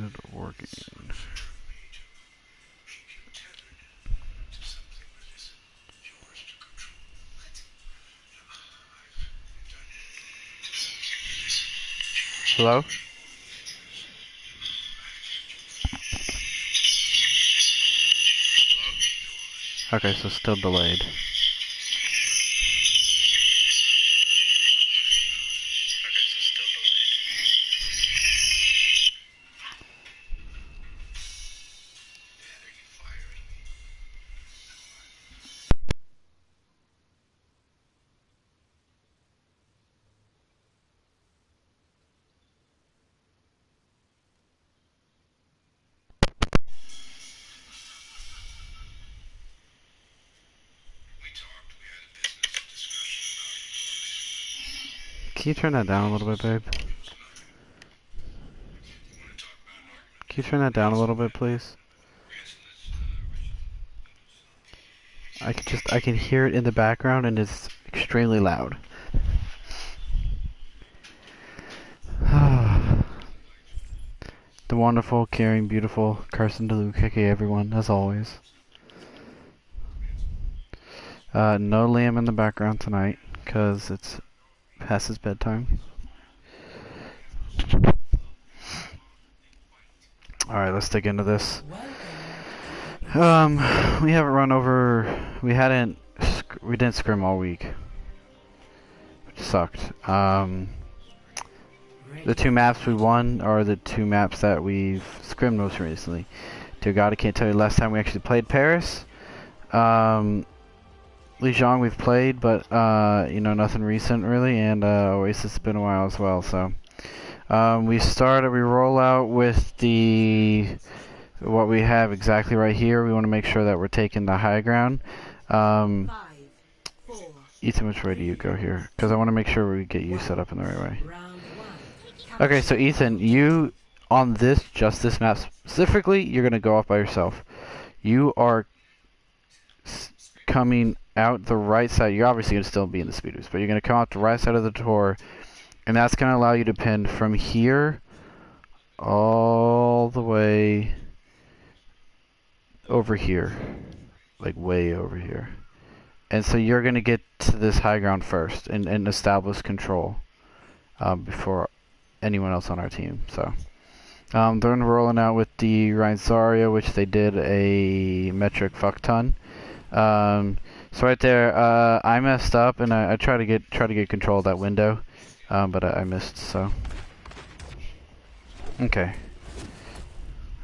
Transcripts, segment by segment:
started working. Hello? Okay, so still delayed. Can you turn that down a little bit, babe? Can you turn that down a little bit, please? I can hear it in the background and it's extremely loud. The wonderful, caring, beautiful Carson DeLuke, aka everyone, as always. No Liam in the background tonight, because it's past his bedtime. Alright, let's dig into this. We haven't run over... We didn't scrim all week. Which sucked. The two maps we won are the two maps that we've scrimmed most recently. Dear God, I can't tell you the last time we actually played Paris. Lijiang we've played, but you know, nothing recent really, and Oasis has been a while as well. So we roll out with what we have exactly right here. We want to make sure that we're taking the high ground. Ethan, which way do you go here? Because I want to make sure we get you set up in the right way. Okay, so Ethan, you on just this map specifically, you're gonna go off by yourself. You are coming out the right side. You're obviously gonna still be in the speeders, but you're gonna come out the right side of the door, and that's gonna allow you to pin from here all the way over here, like way over here. And so you're gonna get to this high ground first and establish control before anyone else on our team. So they're rolling out with the Ryan Zarya, which they did a metric fuck ton. So right there, I messed up and I tried to get control of that window, but I missed. So okay,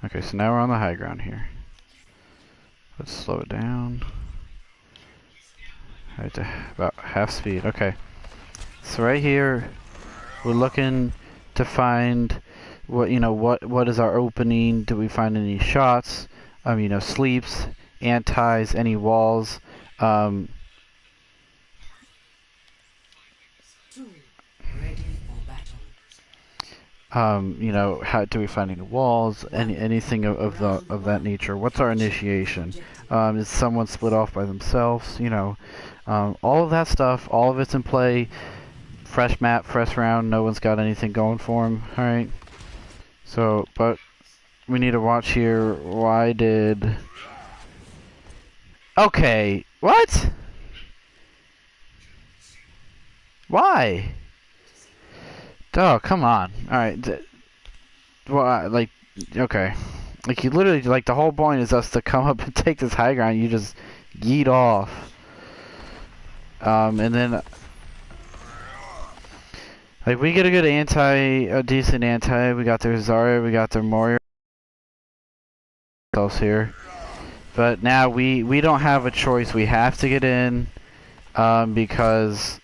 so now we're on the high ground here. Let's slow it down. Right to about half speed. Okay, so right here we're looking to find what is our opening. Do we find any shots? Sleeps, antis, any walls. How do we find any walls? Anything of that nature? What's our initiation? Is someone split off by themselves? All of that stuff. All of it's in play. Fresh map, fresh round, no one's got anything going for him, alright? So, but we need to watch here. Why did... Okay, what? Why? Oh, come on. Alright, well, okay. Like, you literally, the whole point is us to come up and take this high ground, you just yeet off. And then... Like, we get a good a decent anti. We got their Zarya, we got their Moria else here. But now we don't have a choice. We have to get in because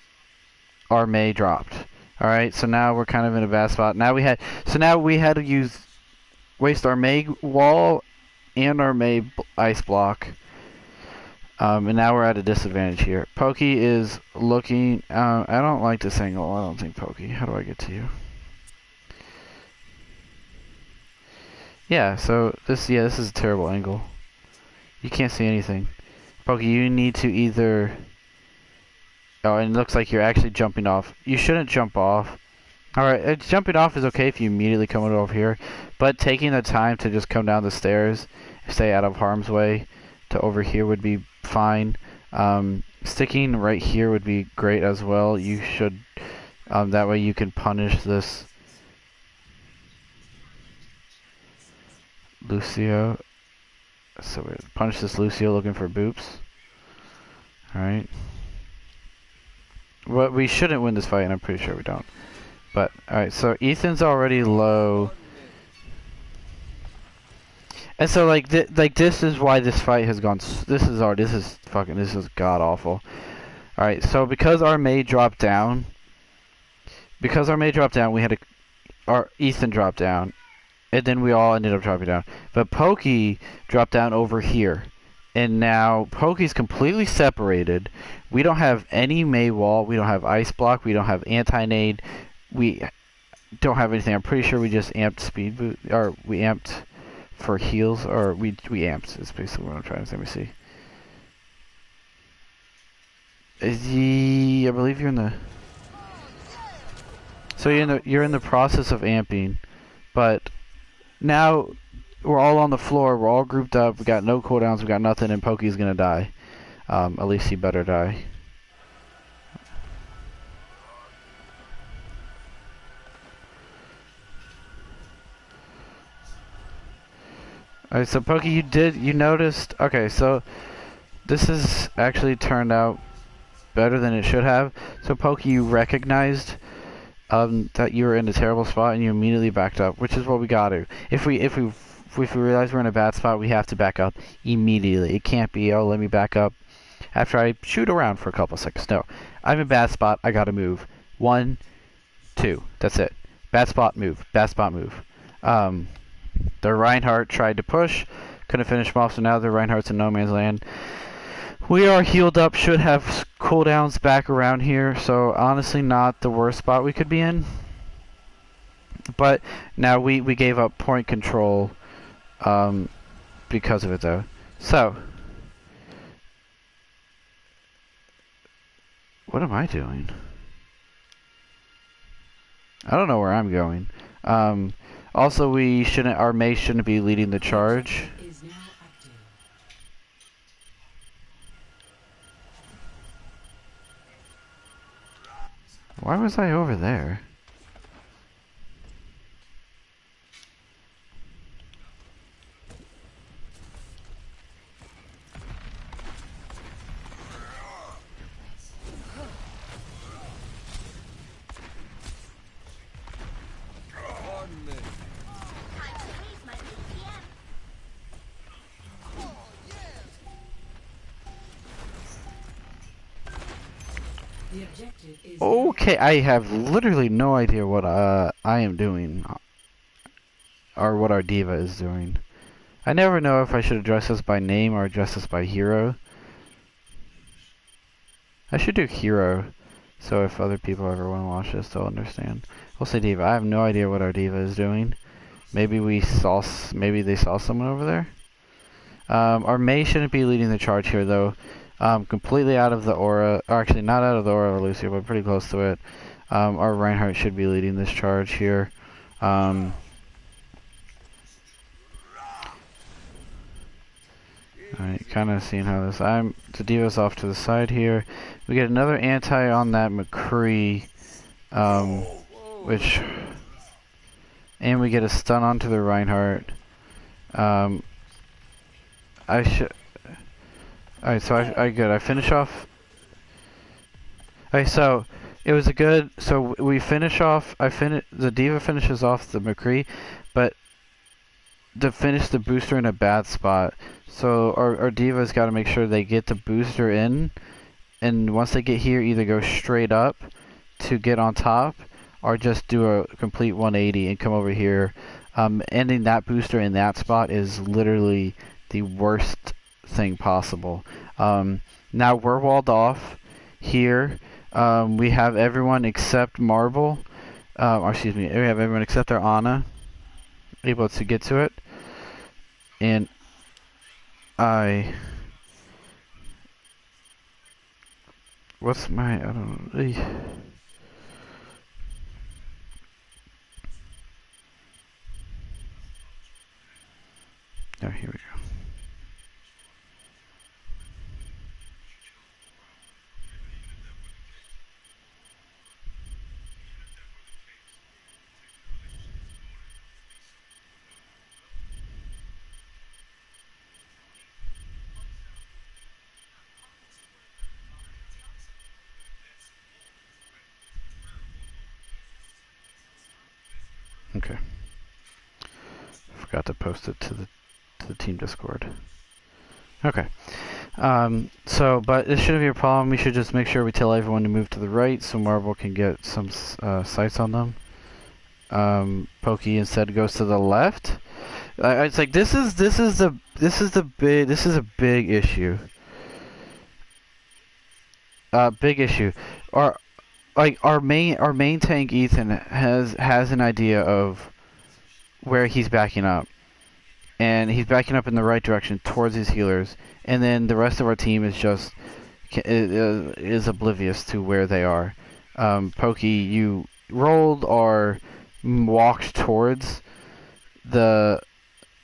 our Mei dropped. Alright, so now we're kind of in a bad spot. Now we had to waste our Mei wall and our Mei ice block. And now we're at a disadvantage here. Pokey is looking... I don't like this angle. I don't think Pokey. How do I get to you? Yeah, so this is a terrible angle. You can't see anything. Pokey, you need to either... Oh, and it looks like you're actually jumping off. You shouldn't jump off. Alright, jumping off is okay if you immediately come over here, but taking the time to just come down the stairs, stay out of harm's way, to over here would be fine. Sticking right here would be great as well. You should, that way you can punish this Lucio. So we punish this Lucio looking for boops. Alright. But we shouldn't win this fight, and I'm pretty sure we don't. But, alright, so Ethan's already low. And so, like, this is why this fight has gone, this is god awful. Alright, so because our Mei dropped down, we had our Ethan dropped down, and then we all ended up dropping down. But Pokey dropped down over here. And now Pokey's completely separated. We don't have any Mei wall, we don't have ice block, we don't have anti-nade, we don't have anything. I'm pretty sure we just amped speed boot, or we amped for heals, or we amped. Is basically what I'm trying to say. Let me see. I believe you're in the. So you're in the process of amping, but now we're all on the floor. We're all grouped up. We got no cooldowns. We got nothing, and Pokey's gonna die. At least he better die. Alright, so Pokey, you noticed, okay, so this has actually turned out better than it should have. So Pokey, you recognized that you were in a terrible spot and you immediately backed up, which is what we gotta. If we realize we're in a bad spot, we have to back up immediately. It can't be, oh, let me back up after I shoot around for a couple seconds. No, I'm in a bad spot, I gotta move. 1, 2, that's it. Bad spot, move. Bad spot, move. The Reinhardt tried to push, couldn't finish him off, so now the Reinhardt's in no man's land. We are healed up, should have cooldowns back around here, so honestly not the worst spot we could be in. But now we gave up point control because of it though. So, what am I doing? I don't know where I'm going. Also, our Mei shouldn't be leading the charge. Why was I over there? Okay, I have literally no idea what I am doing, or what our diva is doing. I never know if I should address this by name or address this by hero. I should do hero, so if other people ever want to watch this, they'll understand. We'll say diva. I have no idea what our diva is doing. Maybe they saw someone over there. Our Mei shouldn't be leading the charge here, though. Completely out of the aura, or actually not out of the aura of Lucio, but pretty close to it. Our Reinhardt should be leading this charge here. Alright, kind of seeing how this. The diva's off to the side here. We get another anti on that McCree, and we get a stun onto the Reinhardt. Alright, so I finish off. Alright, so it was so we finish off, the diva finishes off the McCree, but to finish the booster in a bad spot. So our diva's got to make sure they get the booster in, and once they get here, either go straight up to get on top, or just do a complete 180 and come over here. Ending that booster in that spot is literally the worst thing possible. Now we're walled off here. We have everyone except Marble, or excuse me, we have everyone except our Ana able to get to it, and I don't know. Yeah, here we go. Okay. Forgot to post it to the team Discord. Okay. But it shouldn't be a problem. We should just make sure we tell everyone to move to the right so Marvel can get some sights on them. Pokey instead goes to the left. It's like this is a big issue. Big issue. Our main tank Ethan has an idea of where he's backing up, and he's backing up in the right direction towards his healers, and then the rest of our team is just is oblivious to where they are. Pokey, you rolled or walked towards the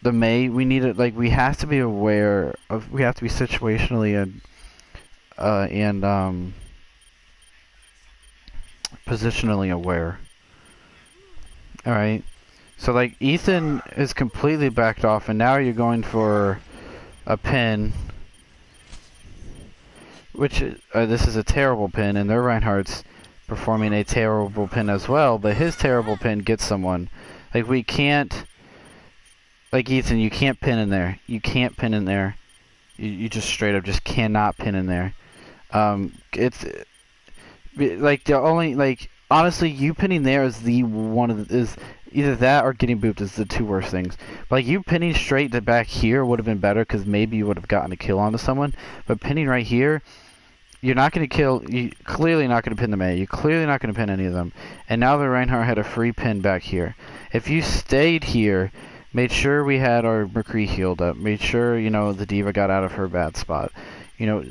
May. We have to be aware of. We have to be situationally and positionally aware. All right. So like Ethan is completely backed off, and now you're going for a pin, which this is a terrible pin, and their Reinhardt's performing a terrible pin as well. But his terrible pin gets someone. Like we can't. Like Ethan, you can't pin in there. You can't pin in there. You just straight up just cannot pin in there. It's like the only honestly, you pinning there is is either that or getting booped is the two worst things. But like you pinning straight to back here would have been better because maybe you would have gotten a kill onto someone. But pinning right here, you're not going to kill. You clearly not going to pin the May. You're clearly not going to pin any of them. And now the Reinhardt had a free pin back here. If you stayed here, made sure we had our McCree healed up, made sure the D.Va got out of her bad spot,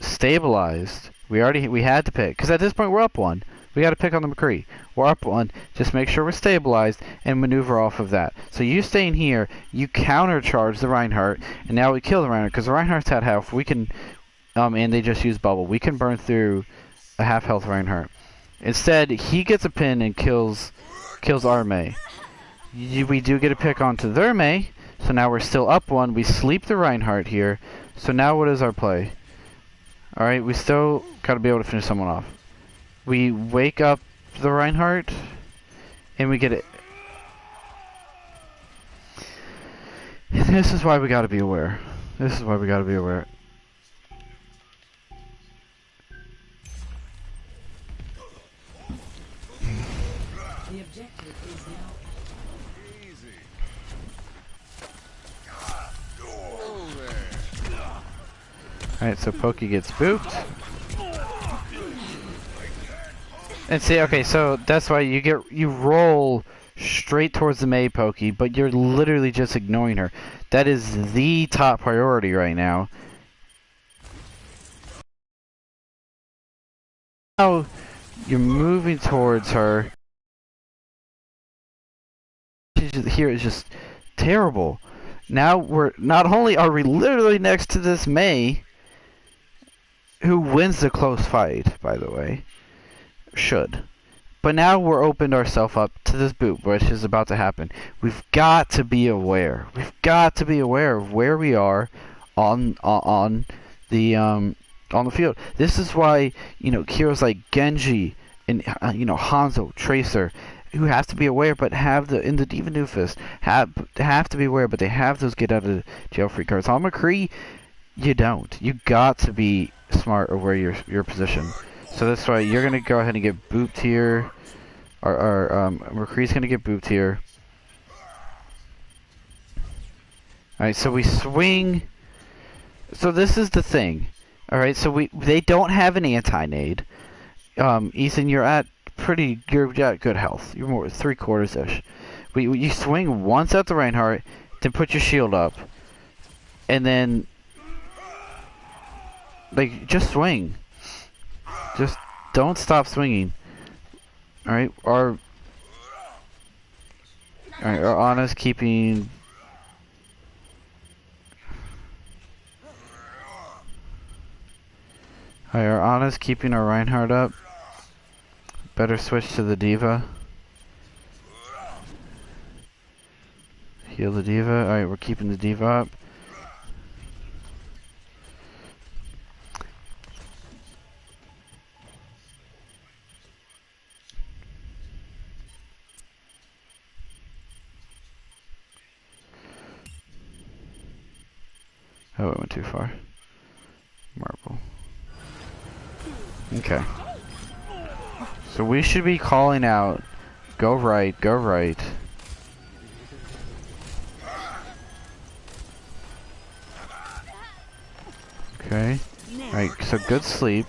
stabilized. We had to pick because at this point we're up one. We got to pick on the McCree. We're up one. Just make sure we're stabilized and maneuver off of that. So you staying here, you countercharge the Reinhardt, and now we kill the Reinhardt because the Reinhardt's had health. We can, and they just use bubble. We can burn through a half health Reinhardt. Instead, he gets a pin and kills our May. We do get a pick onto their May, so now we're still up one. We sleep the Reinhardt here. So now what is our play? All right, we still got to be able to finish someone off. We wake up the Reinhardt, and we get it. And this is why we got to be aware. This is why we got to be aware. The objective is now easy. Alright, so Pokey gets booped. And see, okay, so that's why you roll straight towards the May Pokey, but you're literally just ignoring her. That is the top priority right now. Now you're moving towards her. Here is just terrible. Now not only are we literally next to this May, who wins the close fight, by the way. Should. But now we're opened ourselves up to this boot, which is about to happen. We've got to be aware. We've got to be aware of where we are on the field. This is why heroes like Genji and Hanzo, Tracer, who have to be aware, but have in the D.Va Doofus have to be aware, but they have those get out of jail free cards. On McCree, you don't. You got to be smart of where your position. So that's why you're gonna go ahead and get booped here. McCree's gonna get booped here. Alright, so we swing. So this is the thing. Alright, so they don't have an anti-nade. Ethan, you're at good health. You're more 3/4-ish. You swing once at the Reinhardt, then put your shield up. And then just swing. Just don't stop swinging. Alright, our Ana's keeping... Alright, our Anna's keeping our Reinhardt up. Better switch to the Diva. Heal the Diva. Alright, we're keeping the Diva up. Oh, it went too far. Marble. Okay. So we should be calling out, go right, go right. Okay. Alright, so good sleep.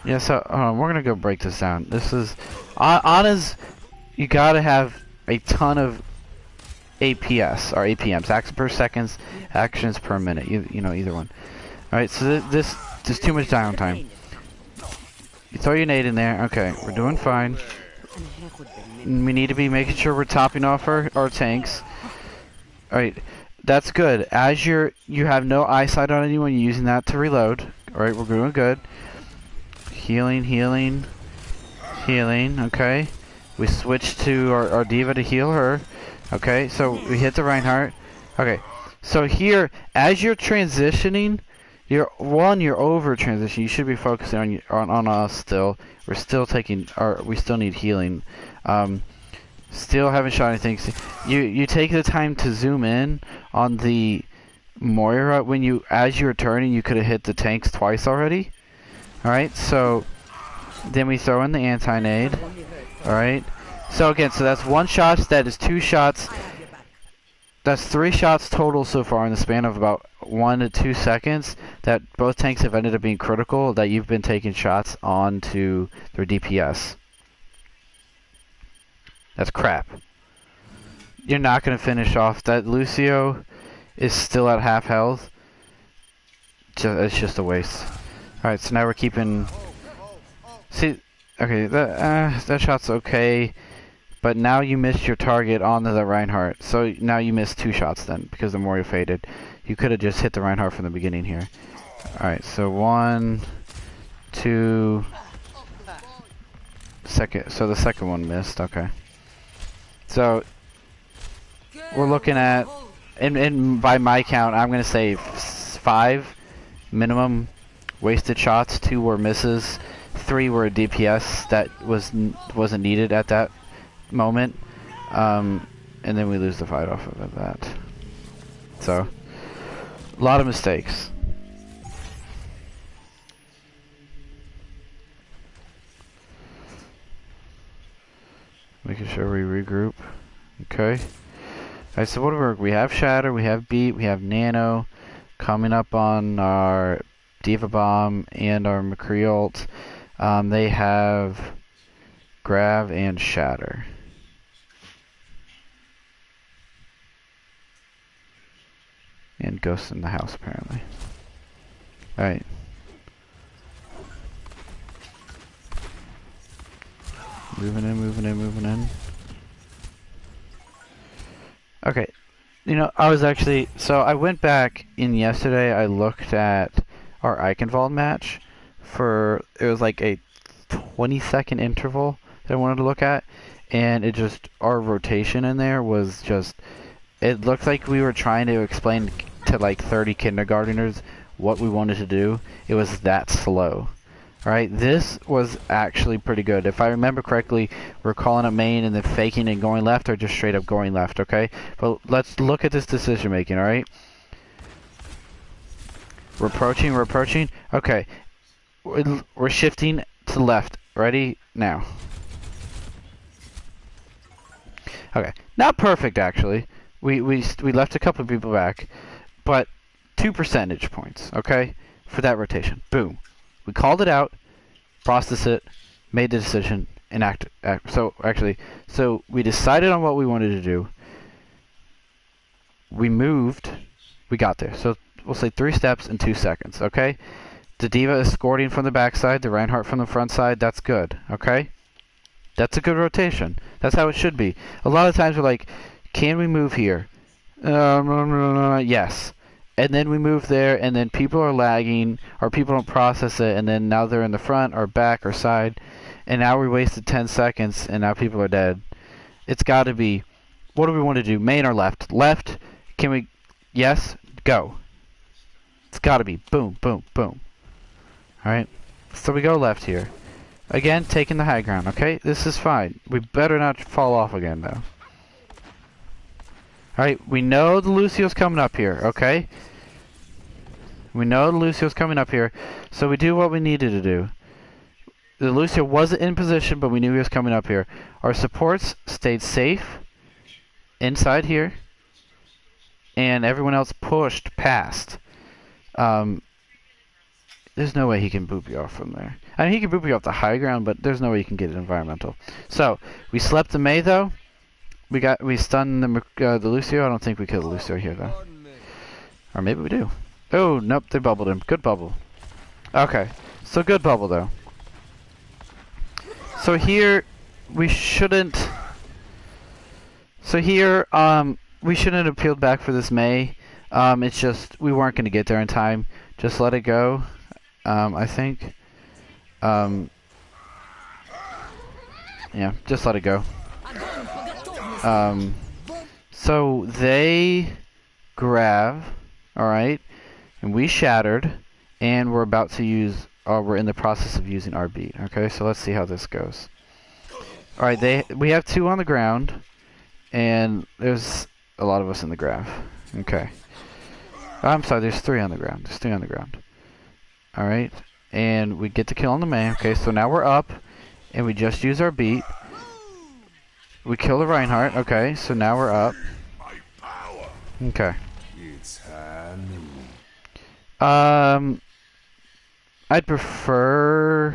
Yeah, so we're gonna go break this down. This is Anna's. You gotta have a ton of APS or APMs, actions per seconds, actions per minute. You know, either one. All right, so this there's too much downtime. You throw your nade in there. Okay, we're doing fine. We need to be making sure we're topping off our tanks. All right, that's good. As you have no eyesight on anyone, you're using that to reload. All right, we're doing good. Healing, healing, healing. Okay, we switched to our Diva to heal her. Okay, so we hit the Reinhardt. Okay, so here, as you're transitioning, you're over transition. You should be focusing on us still. We're still taking, we still need healing. Still haven't shot anything. You take the time to zoom in on the Moira as you were turning. You could have hit the tanks twice already. All right, so then we throw in the anti-nade. All right. So again, so that's one shot, that is 2 shots. That's 3 shots total so far in the span of about 1 to 2 seconds that both tanks have ended up being critical, that you've been taking shots onto their DPS. That's crap. You're not going to finish off. That Lucio is still at half health. It's just a waste. Alright, so now we're keeping... See, okay, that shot's okay. But now you missed your target onto the Reinhardt. So now you missed 2 shots then, because the Moria faded. You could have just hit the Reinhardt from the beginning here. Alright, so 1, 2... So the second one missed, okay. So, we're looking at, and by my count, I'm going to say 5 minimum wasted shots. 2 were misses. 3 were DPS that wasn't needed at that moment, and then we lose the fight off of that. So, a lot of mistakes. Making sure we regroup. Okay. Alright, so what we have Shatter, we have Beat, we have Nano coming up on our Diva Bomb and our McCree ult. They have Grav and Shatter. And Ghost in the house, apparently. Alright. Moving in, moving in, moving in. Okay. You know, so I went back in yesterday, I looked at our Eichenwald match it was like a 20-second interval that I wanted to look at, and our rotation in there was just, it looked like we were trying to explain to like 30 kindergarteners what we wanted to do. It was that slow. Alright, this was actually pretty good. If I remember correctly, we're calling a main and then faking and going left, or just straight up going left, okay? But let's look at this decision making, alright? We're approaching. Okay. We're shifting to left. Ready? Now. Okay. Not perfect, actually. We left a couple of people back, but 2 percentage points, okay? For that rotation. Boom. We called it out, processed it, made the decision, and act. So we decided on what we wanted to do. We moved, we got there. So we'll say 3 steps in 2 seconds, okay? The Diva escorting from the backside, the Reinhardt from the front side, that's good, okay? That's a good rotation. That's how it should be. A lot of times we're like, can we move here? Yes. And then we move there, and then people are lagging, or people don't process it, and then now they're in the front, or back, or side, and now we wasted 10 seconds, and now people are dead. It's got to be, what do we want to do, main or left? Left, can we, yes, go. It's got to be, boom, boom, boom. Alright, so we go left here. Again, taking the high ground, okay? This is fine. We better not fall off again, though. Alright, we know the Lucio's coming up here, okay? We know the Lucio's coming up here, so we do what we needed to do. The Lucio wasn't in position, but we knew he was coming up here. Our supports stayed safe inside here, and everyone else pushed past. There's no way he can boop you off from there. I mean, he can boop you off the high ground, but there's no way you can get it environmental. So, we slept the Mei, though. We stunned the Lucio. I don't think we killed the Lucio here, though. Or maybe we do. Oh, nope, they bubbled him. Good bubble. Okay, so good bubble, though. So here, we shouldn't... So here, we shouldn't have peeled back for this Mei. It's just, we weren't going to get there in time. Just let it go, I think. Yeah, just let it go. So they grab, alright, and we shattered, and we're about to use, we're in the process of using our beat, okay, so let's see how this goes. Alright, we have 2 on the ground, and there's a lot of us in the graph, okay. I'm sorry, there's 3 on the ground, Alright, and we get the kill on the Mei, okay, so now we're up, and we just use our beat. We kill the Reinhardt, okay, so now we're up. Okay. I'd prefer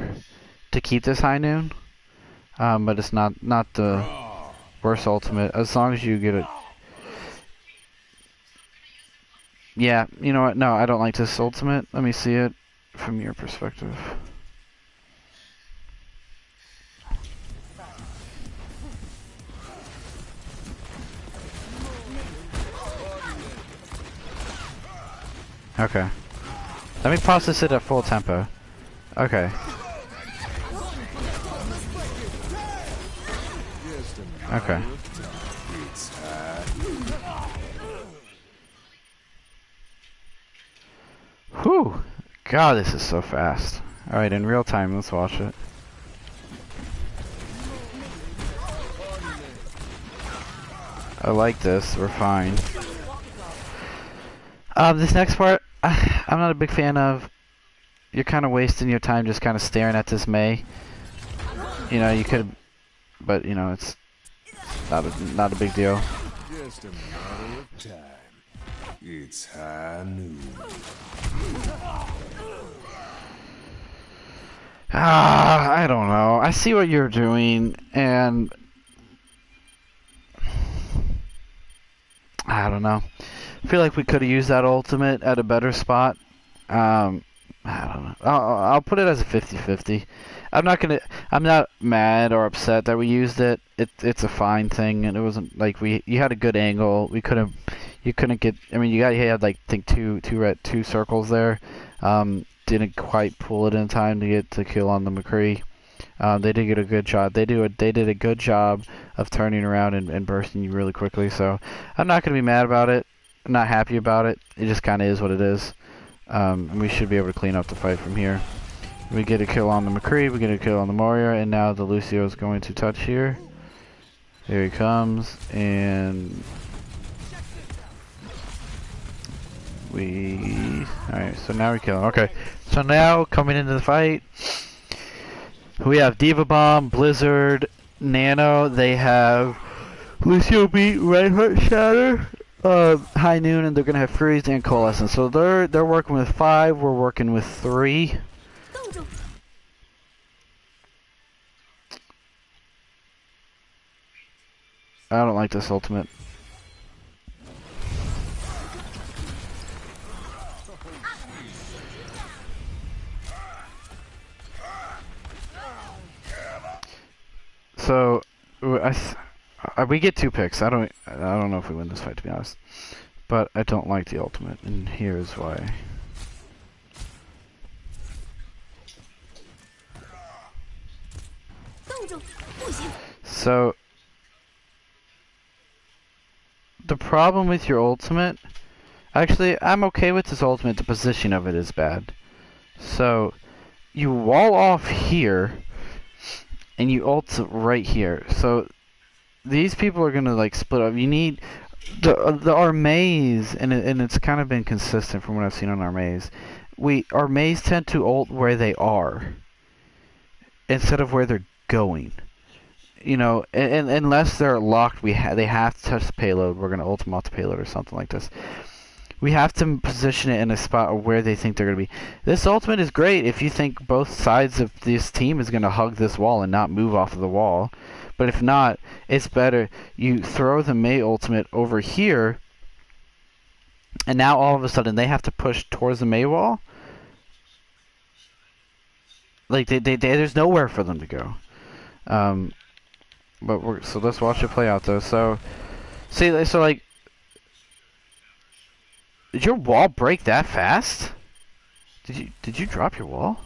to keep this high noon, but it's not the worst ultimate, as long as you get it. Yeah, you know what, no, I don't like this ultimate. Let me see it from your perspective. Okay. Let me process it at full tempo. Okay. Okay. Whew. God, this is so fast. Alright, in real time, let's watch it. I like this, we're fine. This next part, I'm not a big fan of. You're kind of wasting your time just kind of staring at this Mei. You know, you could, but you know, it's not a big deal. Just a matter of time. It's high noon. I don't know. I see what you're doing, and I don't know. I feel like we could have used that ultimate at a better spot. I don't know. I'll put it as a 50-50. I'm not mad or upset that we used it. It's a fine thing, and it wasn't like you had a good angle. You couldn't get. I mean, you had like I think two circles there. Didn't quite pull it in time to get the kill on the McCree. They did get a good job. They did a good job of turning around and bursting you really quickly. So I'm not gonna be mad about it. I'm not happy about it. It just kind of is what it is. And we should be able to clean up the fight from here. We get a kill on the McCree, we get a kill on the Moria, and now the Lucio is going to touch here. There he comes, and alright, so now we kill him. Okay, so now coming into the fight, we have Diva Bomb, Blizzard, Nano. They have Lucio beat, Reinhardt Shatter, High Noon, and they're gonna have Freeze and Coalescence. So they're working with 5. We're working with 3. I don't like this ultimate. So We get 2 picks. I don't know if we win this fight, to be honest. But I don't like the ultimate, and here's why. So the problem with your ultimate, actually, I'm okay with this ultimate. The position of it is bad. So you wall off here, and you ult right here. So these people are gonna like split up. You need the armays, and it's kind of been consistent from what I've seen on armays. Armays tend to ult where they are instead of where they're going. You know, and unless they're locked, they have to touch the payload. We're gonna ult them off the payload or something like this. We have to position it in a spot where they think they're gonna be. This ultimate is great if you think both sides of this team is gonna hug this wall and not move off of the wall. But if not, it's better you throw the Mei ultimate over here, and now all of a sudden they have to push towards the Mei wall. Like there's nowhere for them to go. So let's watch it play out though. So like, did your wall break that fast? Did you drop your wall?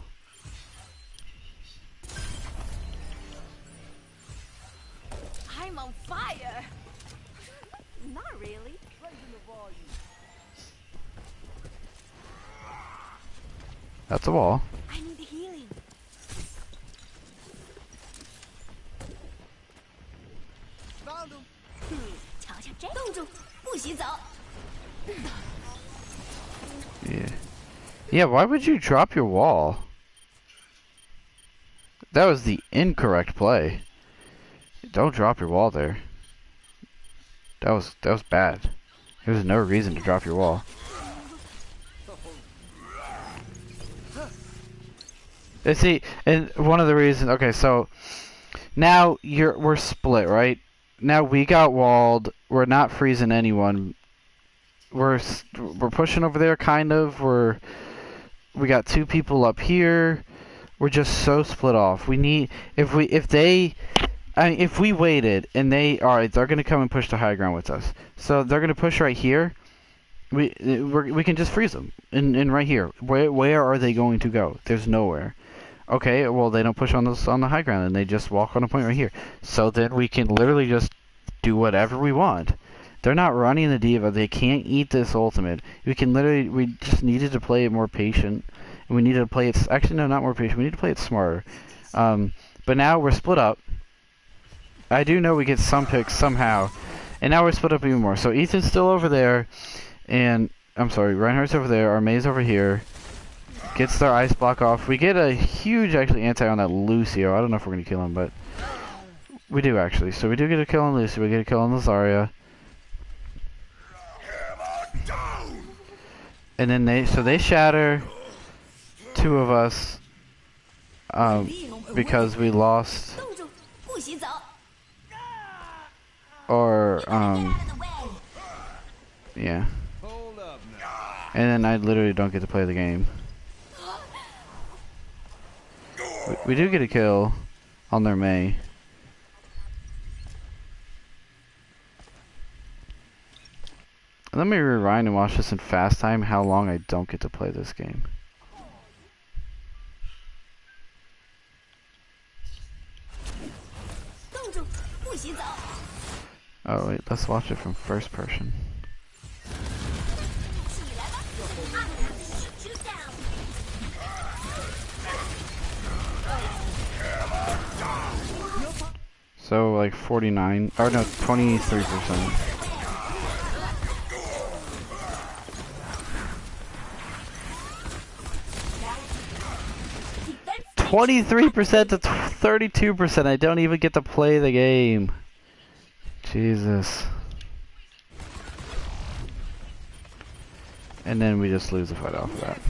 I'm on fire. Not really. That's a wall. I need healing. Yeah. Yeah, why would you drop your wall? That was the incorrect play. Don't drop your wall there. That was bad. There was no reason to drop your wall. And see, and one of the reasons, okay, so now we're split, right? Now we got walled. We're not freezing anyone. We're pushing over there, kind of. We got 2 people up here. We're just so split off. We need if we waited and they're gonna come and push the high ground with us. So they're gonna push right here. We can just freeze them in right here. Where are they going to go? There's nowhere. Okay, well they don't push on the high ground and they just walk on a point right here. So then we can literally just do whatever we want. They're not running the diva. They can't eat this ultimate. We just needed to play it more patient. And we needed to play it, actually no, not more patient. We need to play it smarter. But now we're split up. I do know we get some picks somehow. And now we're split up even more. So Ethan's still over there. And, I'm sorry, Reinhardt's over there. Our May's over here. Gets their ice block off. We get a huge, actually, anti on that Lucio. I don't know if we're going to kill him, but we do, actually. So we do get a kill on Lucio. We get a kill on Lazaria. And then they shatter 2 of us because we lost yeah. And then I literally don't get to play the game. We do get a kill on their Mei. Let me rewind and watch this in fast time, how long I don't get to play this game. Oh wait, let's watch it from first person. So like 49, or no, 23%. 23% to 32%. I don't even get to play the game. Jesus. And then we just lose the fight off of that.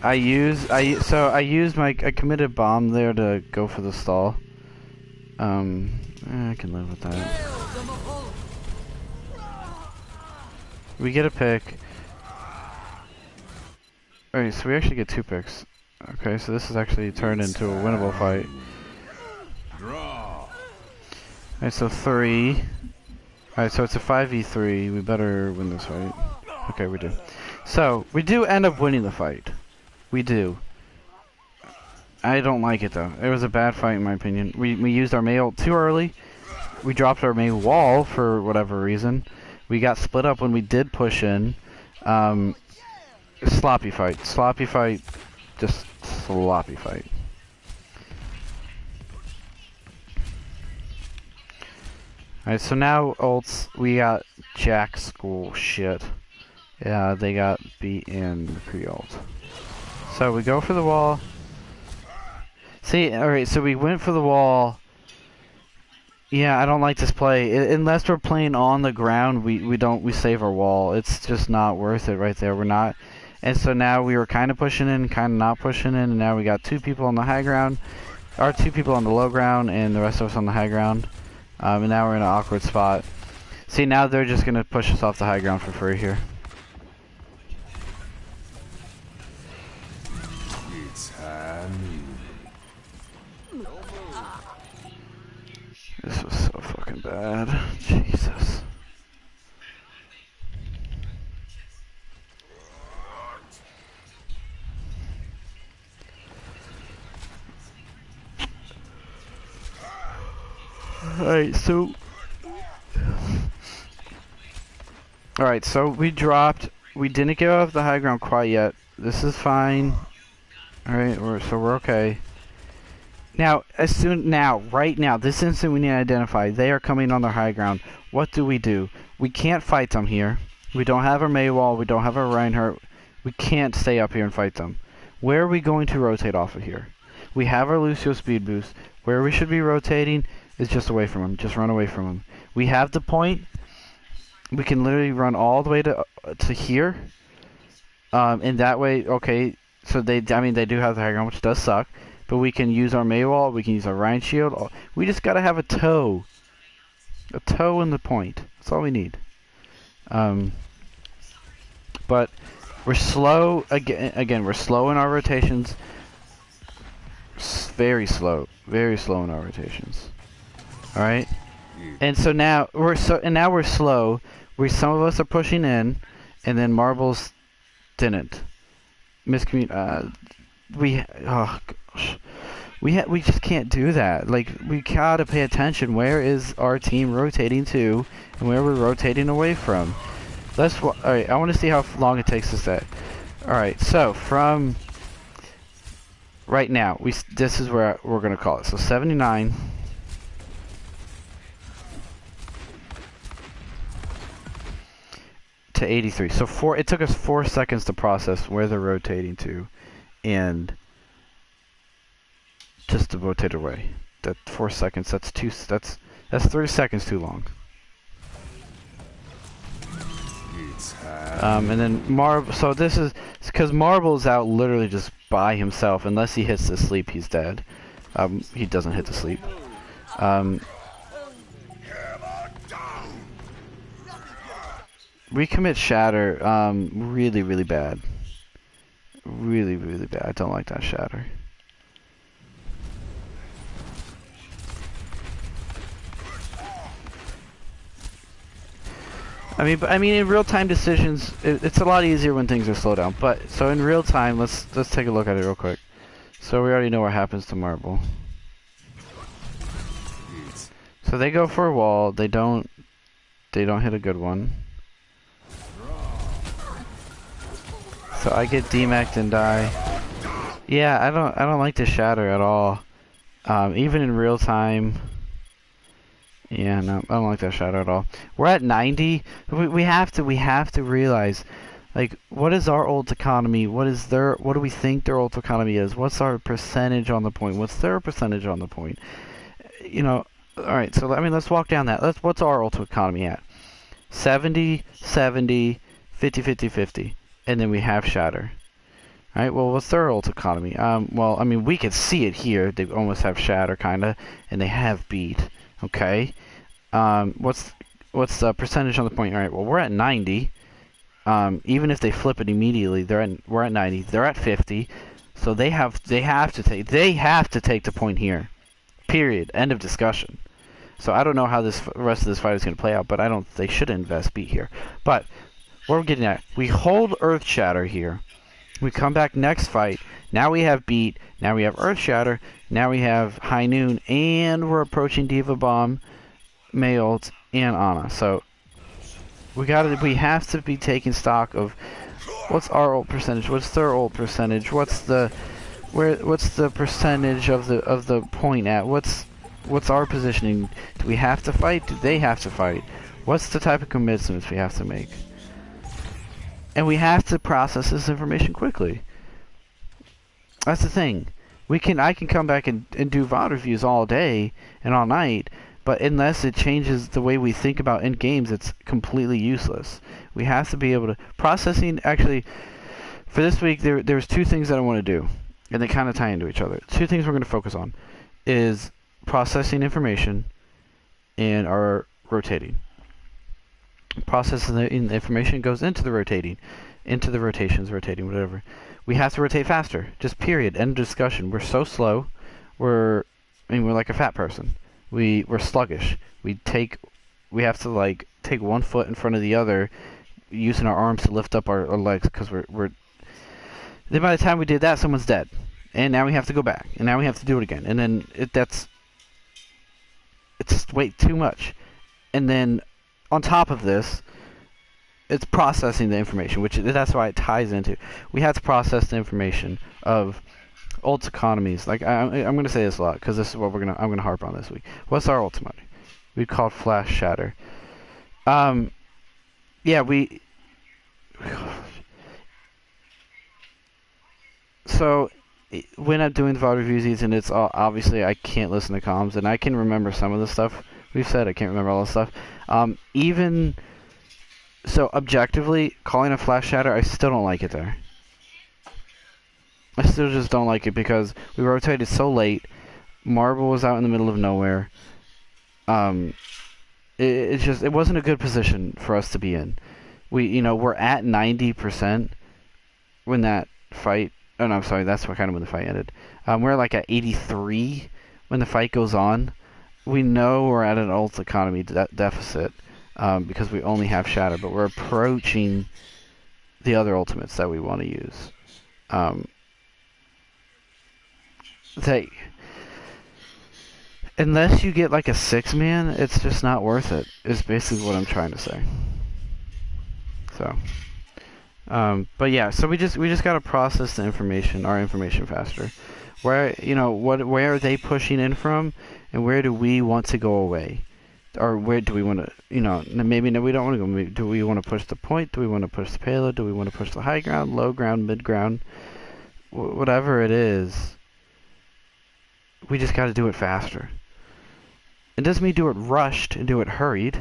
I committed bomb there to go for the stall. I can live with that. We get a pick. Alright, so we actually get 2 picks. Okay, so this is actually turned into a winnable fight. Draw. Alright, so 3. Alright, so it's a 5v3. We better win this fight. Okay, we do. So, we do end up winning the fight. We do. I don't like it though. It was a bad fight in my opinion. We used our Mei ult too early. We dropped our Mei wall for whatever reason. We got split up when we did push in. Sloppy fight. Sloppy fight. Just sloppy fight. Alright, so now ults, we got Jack School shit. Yeah, they got beat in the pre-ult. So we go for the wall. See, alright, so we went for the wall. Yeah, I don't like this play. Unless we're playing on the ground, we save our wall. It's just not worth it right there. We're not. And so now we were kind of pushing in, kind of not pushing in, and now we got 2 people on the high ground, or 2 people on the low ground, and the rest of us on the high ground. And now we're in an awkward spot. See, now they're just gonna push us off the high ground for free here. It's hand. This was so fucking bad. Jesus. Alright, so... Alright, so we dropped. We didn't get off the high ground quite yet. This is fine. Alright, so we're okay. Now, right now, this instant we need to identify. They are coming on their high ground. What do? We can't fight them here. We don't have our Mei wall. We don't have our Reinhardt. We can't stay up here and fight them. Where are we going to rotate off of here? We have our Lucio speed boost. Where we should be rotating is just away from them. Just run away from them. We have the point. We can literally run all the way to here. And that way, okay. So they do have the high ground, which does suck. But we can use our Mei wall. We can use our Rhine shield. We just gotta have a toe. A toe in the point. That's all we need. But we're slow again. We're slow in our rotations. Very slow in our rotations. All right. And so now we're slow. Some of us are pushing in, and then Marbles didn't. Oh gosh. We just can't do that. Like, we gotta pay attention. Where is our team rotating to, and where we're rotating away from? Alright, I want to see how long it takes us that. Alright, so from right now, this is where we're gonna call it. So 79 to 83. So it took us 4 seconds to process where they're rotating to, and just to rotate away. That 4 seconds. That's 3 seconds too long. And then so this is because Marble's out literally just by himself. Unless he hits the sleep, he's dead. He doesn't hit the sleep. We commit shatter really, really bad. Really, really bad. I don't like that shatter. I mean, in real-time decisions, it's a lot easier when things are slowed down. But so in real time, let's take a look at it real quick. So we already know what happens to Marble. So they go for a wall. They don't hit a good one. So I get demec'd and die. Yeah, I don't like the shatter at all. Even in real time. Yeah, no, I don't like that shadow at all. We're at 90. We have to realize, like, what is our ult economy? What do we think their ult economy is? What's our percentage on the point? What's their percentage on the point? You know, all right. So let's walk down that. What's our ult economy at? 70, 70, 50, 50, 50, and then we have shatter. All right. Well, what's their ult economy? Well, I mean, we can see it here. They almost have shatter, kinda, and they have beat. Okay, what's the percentage on the point? All right, well, we're at 90. Even if they flip it immediately, we're at 90. They're at 50. So they have to take the point here. Period. End of discussion. So I don't know how this rest of this fight is going to play out, but they should invest beat here. But what we're getting at, we hold Earth Shatter here. We come back next fight. Now we have beat. Now we have Earth Shatter. Now we have High Noon, and we're approaching Diva Bomb, May ult, and Ana. So we have to be taking stock of what's our ult percentage, what's their ult percentage, what's the percentage of the point at, what's our positioning? Do we have to fight? Do they have to fight? What's the type of commitments we have to make? And we have to process this information quickly. That's the thing. I can come back and do VOD reviews all day and all night, but unless it changes the way we think about end games, it's completely useless. We have to be able to processing. Actually, for this week, there's two things that I want to do, and they kind of tie into each other. Two things we're going to focus on is processing information and our rotating. Processing the information goes into the rotating, into the rotations, rotating, whatever. We have to rotate faster. Just period. End of discussion. We're so slow. We're like a fat person. We're sluggish. We have to like take one foot in front of the other, using our arms to lift up our legs, because we're. Then by the time we did that, someone's dead, and now we have to go back, and now we have to do it again, and then it's just way too much, and then on top of this, it's processing the information, that's why it ties into. We have to process the information of ult economies. Like I'm going to say this a lot because this is what I'm going to harp on this week. What's our ultimate? We call Flash Shatter. Yeah, So when I'm doing the VOD reviews, and it's obviously I can't listen to comms, and I can remember some of the stuff we've said. I can't remember all the stuff. Even so, objectively, calling a Flash Shatter, I still don't like it there. I still just don't like it because we rotated so late. Marble was out in the middle of nowhere. It wasn't a good position for us to be in. We're at 90% when that fight. Oh no, I'm sorry. That's when the fight ended. We're like at 83 when the fight goes on. We know we're at an ult economy deficit because we only have Shatter, but we're approaching the other ultimates that we want to use. Unless you get like a 6-man, it's just not worth it. Is basically what I'm trying to say. So, but yeah, so we just gotta process the information, our information faster. Where where are they pushing in from, and where do we want to go away, or where do we want to, maybe we don't want to go. Maybe, do we want to push the point? Do we want to push the payload? Do we want to push the high ground, low ground, mid ground? Whatever it is, we just gotta do it faster. It doesn't mean do it rushed and do it hurried.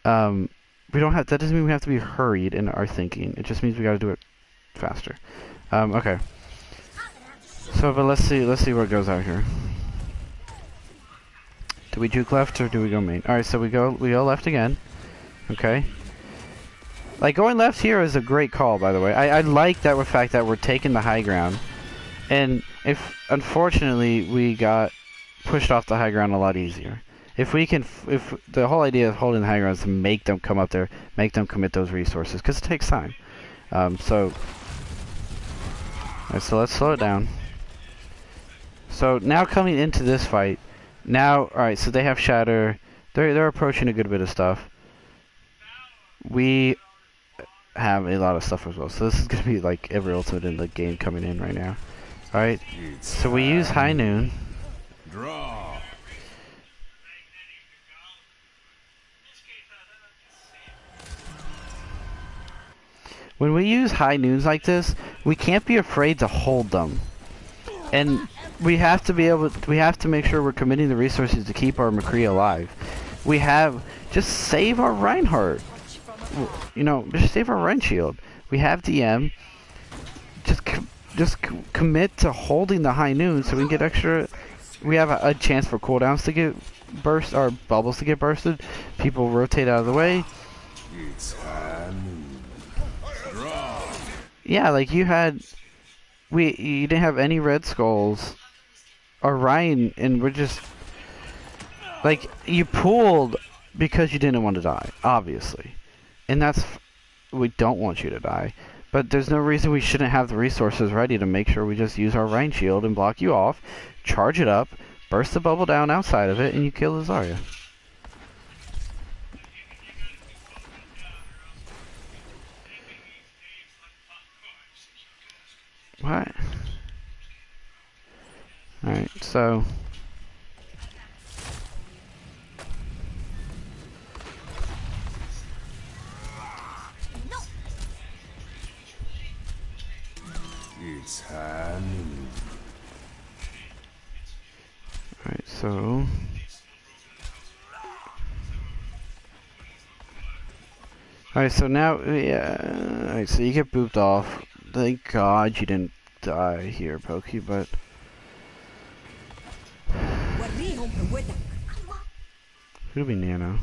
That doesn't mean we have to be hurried in our thinking. It just means we gotta do it faster. Okay. So, but let's see what goes out here. Do we juke left or do we go main? Alright, so we go left again. Okay. Like, going left here is a great call, by the way. I like that fact that we're taking the high ground. And unfortunately, we got pushed off the high ground a lot easier. If the whole idea of holding the high ground is to make them come up there, make them commit those resources, because it takes time. So let's slow it down. So now coming into this fight, alright, so they have Shatter. They're approaching a good bit of stuff. We have a lot of stuff as well. So this is going to be like every ultimate in the game coming in right now. Alright, so we use High Noon. Draw. When we use High Noons like this, we can't be afraid to hold them. And we have to make sure we're committing the resources to keep our McCree alive. Just save our Reinhardt. Just save our Rein Shield. We have DM. Just commit to holding the High Noon so we can get extra. We have a chance for cooldowns to get burst, or bubbles to get bursted. People rotate out of the way. It's hand. Draw. Yeah, like you didn't have any red skulls. Orion, and we're just like, you pulled because you didn't want to die, obviously, and we don't want you to die, but there's no reason we shouldn't have the resources ready to make sure we just use our Rhine shield and block you off, charge it up, burst the bubble down outside of it, and you kill the Zarya. What? Alright, so It's hand. alright, so alright, so now, yeah, alright, so you get booped off. Thank God you didn't die here, Pokey, but who'd be Nano?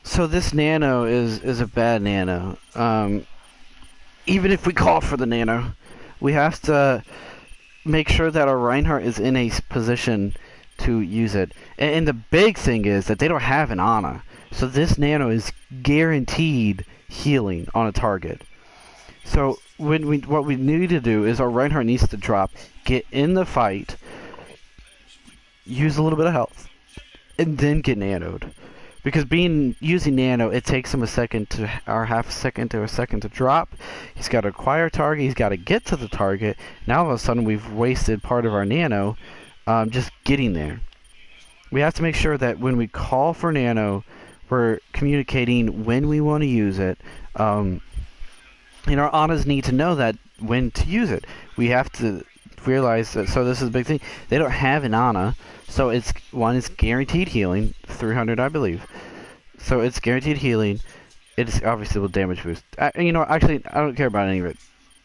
So this Nano is a bad Nano. Even if we call for the Nano, we have to make sure that our Reinhardt is in a position to use it. And the big thing is that they don't have an Ana. So this Nano is guaranteed healing on a target. So what we need to do is our Reinhardt needs to drop, get in the fight, use a little bit of health, and then get nanoed. Because using nano, it takes him a second to, or half a second to a second to drop. He's got to acquire a target, he's got to get to the target. Now all of a sudden we've wasted part of our nano just getting there. We have to make sure that when we call for nano, we're communicating when we want to use it. And our Anas need to know that when to use it. We have to realize that, so this is a big thing, they don't have an Ana, so it's guaranteed healing, 300 I believe, so it's guaranteed healing. It's obviously will damage boost, actually I don't care about any of it,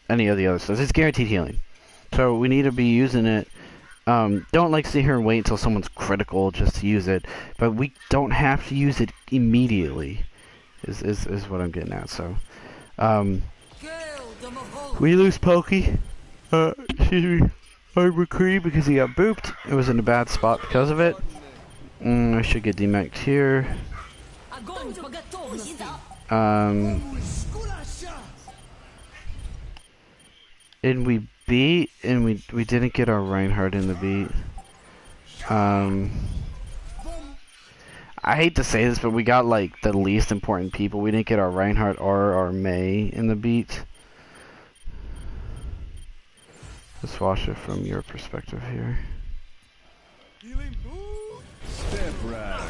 any of the other stuff. It's guaranteed healing, so we need to be using it. Don't like sit here and wait until someone's critical just to use it, but we don't have to use it immediately is what I'm getting at. So we lose Pokey. Excuse me, by McCree because he got booped. It was in a bad spot because of it. I should get demeched here. And we beat, and we didn't get our Reinhardt in the beat. I hate to say this, but we got like the least important people. We didn't get our Reinhardt or our Mei in the beat. Let's watch it from your perspective here. Step right.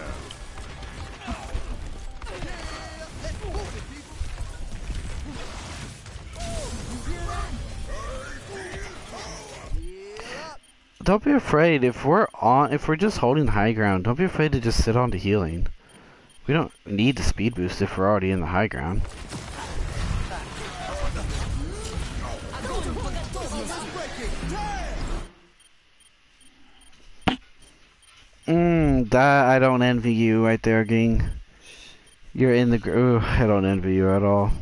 Don't be afraid if we're just holding the high ground. Don't be afraid to just sit on the healing. We don't need the speed boost if we're already in the high ground. That I don't envy you right there, gang. You're in the ooh, I don't envy you at all.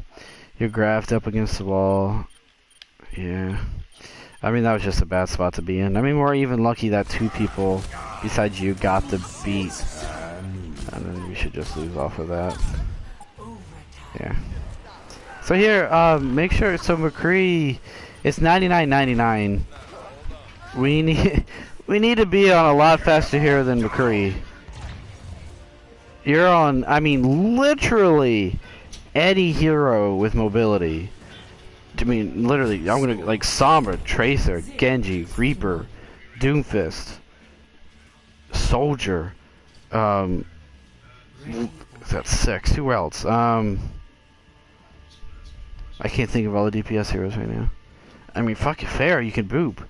You're graphed up against the wall. Yeah. I mean, that was just a bad spot to be in. I mean, we're even lucky that 2 people besides you got the beat. And then we should just lose off of that. Yeah. So here, make sure, so McCree, it's 99.99. We need to be on a lot faster here than McCree. You're on, I mean, literally any hero with mobility. I mean, literally, I'm gonna, like, Sombra, Tracer, Genji, Reaper, Doomfist, Soldier, that's 6, who else? I can't think of all the DPS heroes right now. I mean, fuck it, fair, you can boop.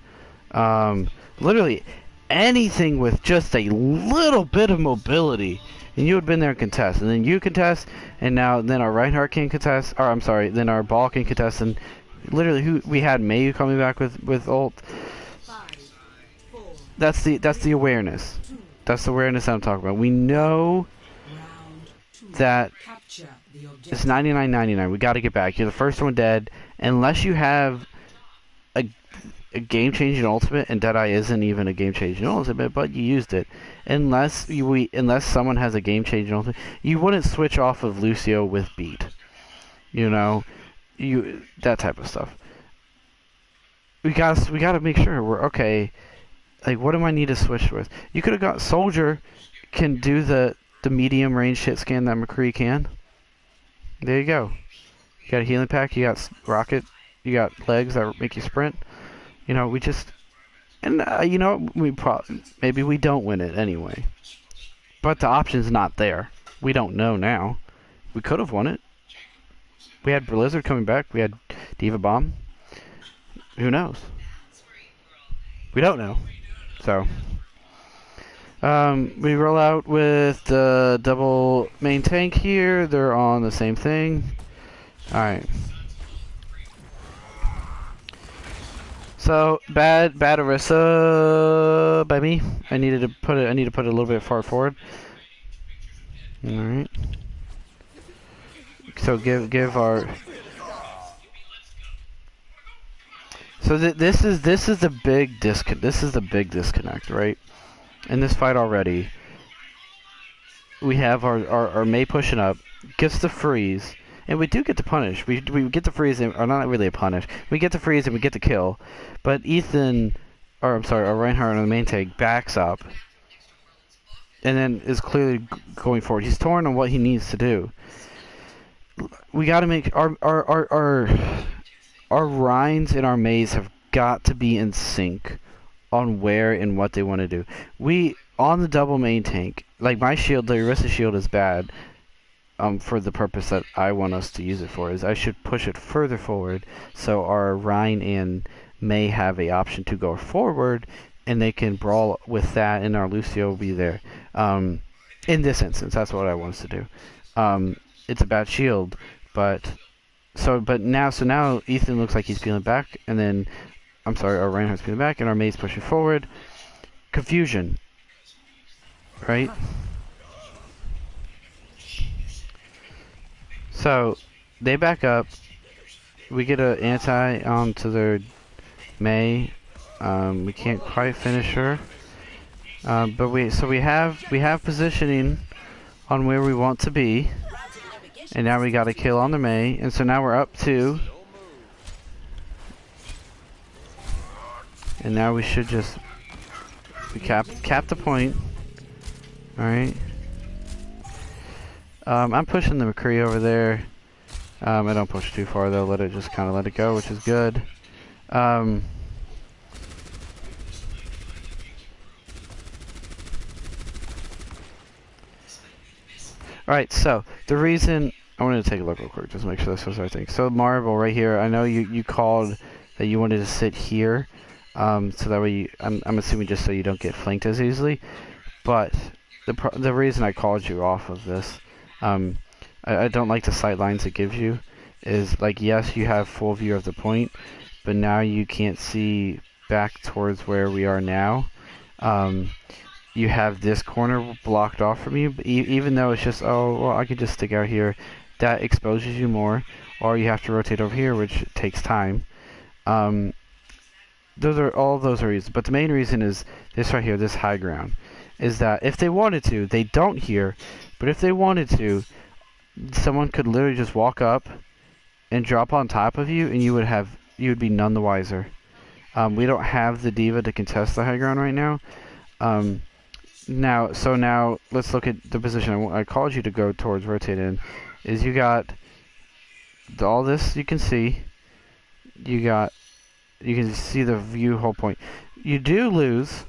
Literally anything with just a little bit of mobility, and you had been there and contest, and then you contest, and then our Reinhardt can contest, or I'm sorry, then our Ball can contest, and literally we had Mayu coming back with ult. that's the awareness. That's the awareness I'm talking about. We know Round 2. that Capture the objective. it's 99.99. We got to get back. You're the first one dead, unless you have a game-changing ultimate, and Deadeye isn't even a game-changing ultimate, but you used it. Unless someone has a game-changing ultimate, you wouldn't switch off of Lucio with beat. You know, that type of stuff. We gotta make sure we're okay. Like, what do I need to switch with? You could have got Soldier can do the medium range hit scan that McCree can. There you go. You got a healing pack. You got rocket. You got legs that make you sprint. You know, we just, and you know, maybe we don't win it anyway. But the option's not there. We don't know now. We could have won it. We had Blizzard coming back. We had Diva Bomb. Who knows? We don't know. So, we roll out with the double main tank here. They're on the same thing. All right. So bad Orisa by me. I need to put it a little bit far forward. All right. So give our. So this is the big disconnect, right? In this fight already, we have our Mei pushing up, gets the freeze. And we do get to punish. We get to freeze, or not really a punish. We get to freeze and we get to kill. But or Reinhardt on the main tank backs up. And then is clearly going forward. He's torn on what he needs to do. We gotta make our Rhines and our Meis have got to be in sync on where and what they want to do. On the double main tank, like my shield, the Orisa shield is bad. For the purpose that I want us to use it for, is I should push it further forward so our Rhine and Mei have a option to go forward, and they can brawl with that, and our Lucio will be there. In this instance, that's what I want us to do. It's a bad shield, but now Ethan looks like he's peeling back, and then our Reinhardt's peeling back, and our Mei's pushing forward. Confusion, right? So, they back up. We get an anti onto their Mei. We can't quite finish her. But we have positioning on where we want to be. And now we got a kill on the Mei. And so now we're up 2. And now we should just cap the point. Alright. I'm pushing the McCree over there. I don't push too far though, let it go, which is good. Alright, so the reason I wanted to take a look real quick, just to make sure this was the right thing. So Marvel right here, I know you called that you wanted to sit here, so that way I'm assuming just so you don't get flanked as easily. But the reason I called you off of this, I don't like the sight lines it gives you. Is like, yes, you have full view of the point, but now you can't see back towards where we are now. You have this corner blocked off from you, but even though it's just, oh, well, I could just stick out here, that exposes you more, or you have to rotate over here, which takes time. All of those are reasons, but the main reason is this right here, this high ground, is that if they wanted to, they don't here, but if they wanted to, someone could literally just walk up and drop on top of you, and you would be none the wiser. We don't have the diva to contest the high ground right now. Now let's look at the position I called you to go towards, rotate in. Is you got all this you can see. You can see the view whole point. You do lose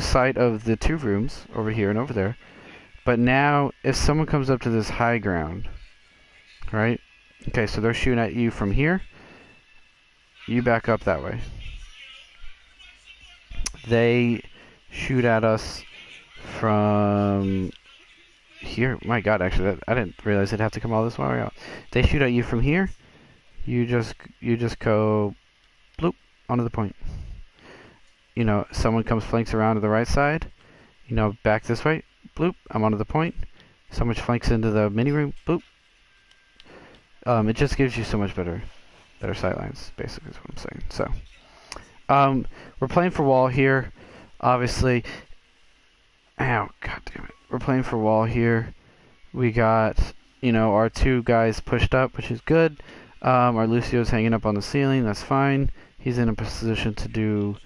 sight of the 2 rooms over here and over there. But now, if someone comes up to this high ground, right? Okay, so they're shooting at you from here. You back up that way. They shoot at us from here. My God, actually, I didn't realize they'd have to come all this way out. They shoot at you from here. You just go bloop onto the point. you know, someone comes flanks around to the right side, you know, back this way, bloop, I'm onto the point. Someone flanks into the mini room, bloop. It just gives you so much better sightlines, basically is what I'm saying. So, we're playing for wall here, obviously. Ow, god damn it. We're playing for wall here. We got, you know, our two guys pushed up, which is good. Our Lucio's hanging up on the ceiling, that's fine. He's in a position to do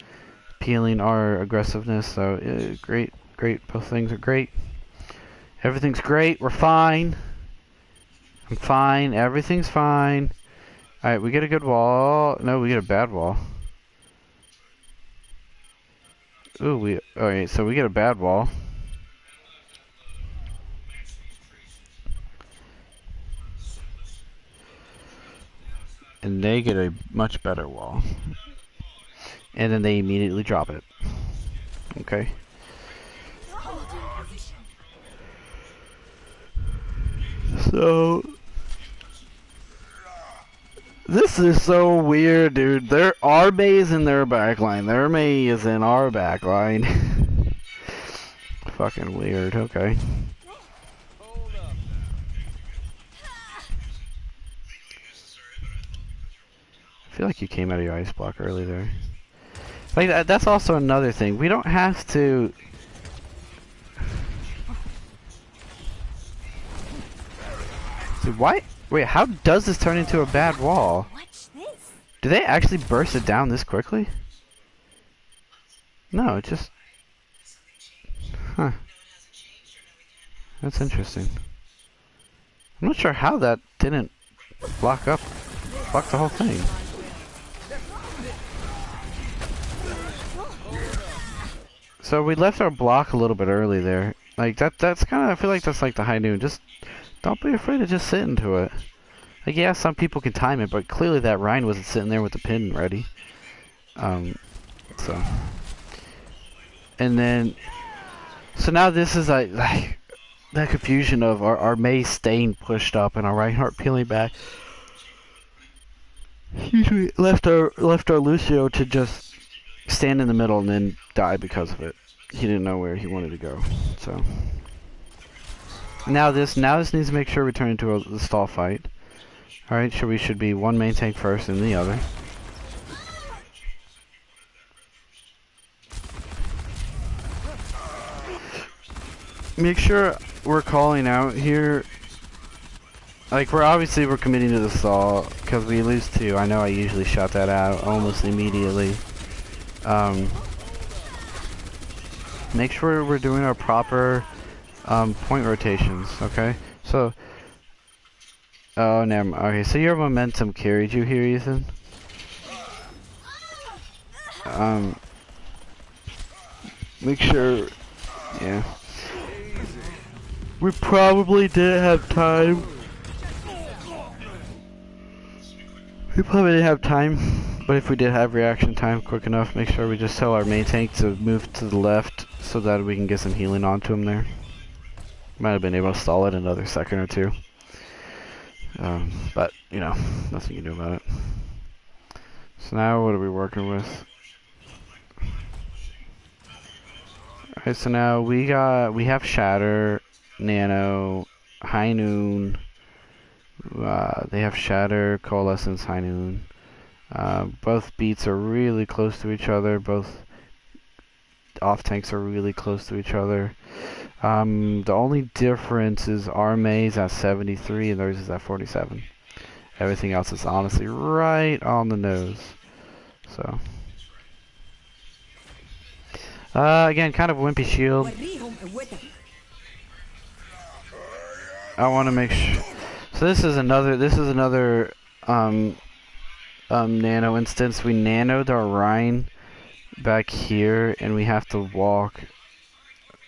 peeling our aggressiveness, so great, both things are great. Everything's great, we're fine. I'm fine, everything's fine. Alright, we get a good wall. No, we get a bad wall. Ooh, alright, so we get a bad wall. And they get a much better wall. And then they immediately drop it. Okay. So this is so weird, dude. Our May is in their backline. Their May is in our backline. Fucking weird, okay. I feel like you came out of your ice block early there. Like that's also another thing. We don't have to. Dude, why? Wait, how does this turn into a bad wall? What's this? Do they actually burst it down this quickly? No, it just. Huh. That's interesting. I'm not sure how that didn't block the whole thing. So we left our block a little bit early there. Like that's kind of, I feel like that's like the high noon. Just don't be afraid to just sit into it. Like yeah, some people can time it, but clearly that Rhine wasn't sitting there with the pin ready. So. And then, so now this is like that confusion of our May staying pushed up and our Reinhardt peeling back. He left our Lucio to just stand in the middle and then die because of it. He didn't know where he wanted to go. So now this needs to make sure we turn into the stall fight. All right, so we should be one main tank first and the other. Make sure we're calling out here. Like we're committing to the stall because we lose two. I know I usually shout that out almost immediately. Make sure we're doing our proper point rotations. Okay, so oh never. Okay, so your momentum carried you here, Ethan. Make sure. Yeah. We probably didn't have time. But if we did have reaction time quick enough, make sure we just tell our main tank to move to the left so that we can get some healing onto him there. Might have been able to stall it another second or two. But, you know, nothing you can do about it. So now what are we working with? Alright, so now we have Shatter, Nano, High Noon. They have Shatter, Coalescence, High Noon. Both beats are really close to each other. Both off tanks are really close to each other. The only difference is our May's at 73 and theirs is at 47. Everything else is honestly right on the nose. So. Again, kind of wimpy shield. I want to make sure. So this is another nano instance. We nanoed our Rhine back here, and we have to walk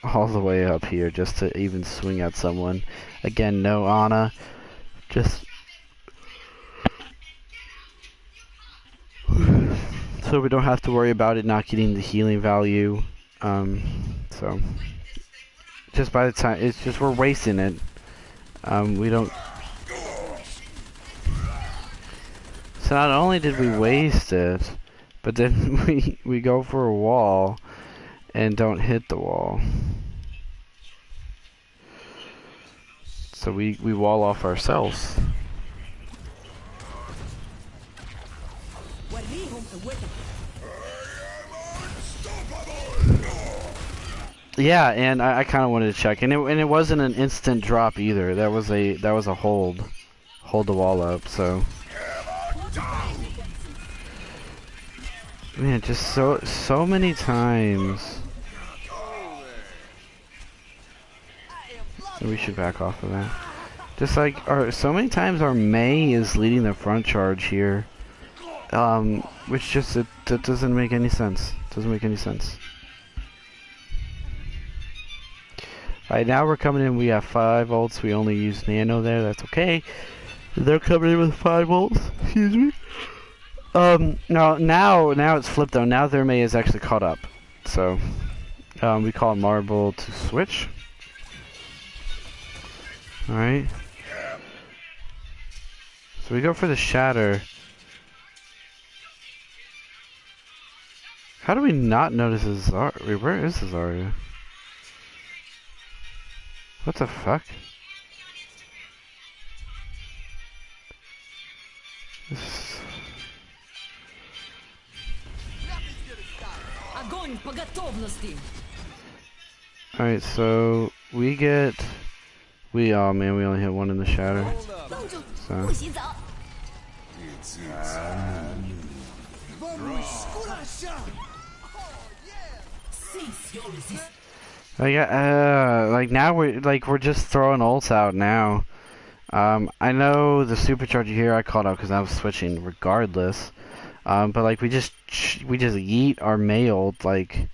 all the way up here just to even swing at someone. Again, no Ana, just so we don't have to worry about it not getting the healing value. So just by the time it's just we're wasting it. We don't. So not only did we waste it, but then we go for a wall and don't hit the wall. So we wall off ourselves. Yeah, and I kind of wanted to check, and it wasn't an instant drop either. That was a hold the wall up. So man, just so many times. We should back off of that. Just like so many times our Mei is leading the front charge here, which just that doesn't make any sense. Doesn't make any sense. Alright, now we're coming in. We have 5 volts. We only use nano there. That's okay. They're coming in with 5 volts. Excuse me. Now it's flipped though. Now their Mei is actually caught up. So, we call marble to switch. Alright. So we go for the shatter. How do we not notice his Zarya? Where is his Zarya? What the fuck? Alright, so we get... oh man, we only hit 1 in the shatter. So. Like now we're just throwing ults out now. I know the supercharger here I caught up because I was switching regardless. But like we just yeet our Mei ult, like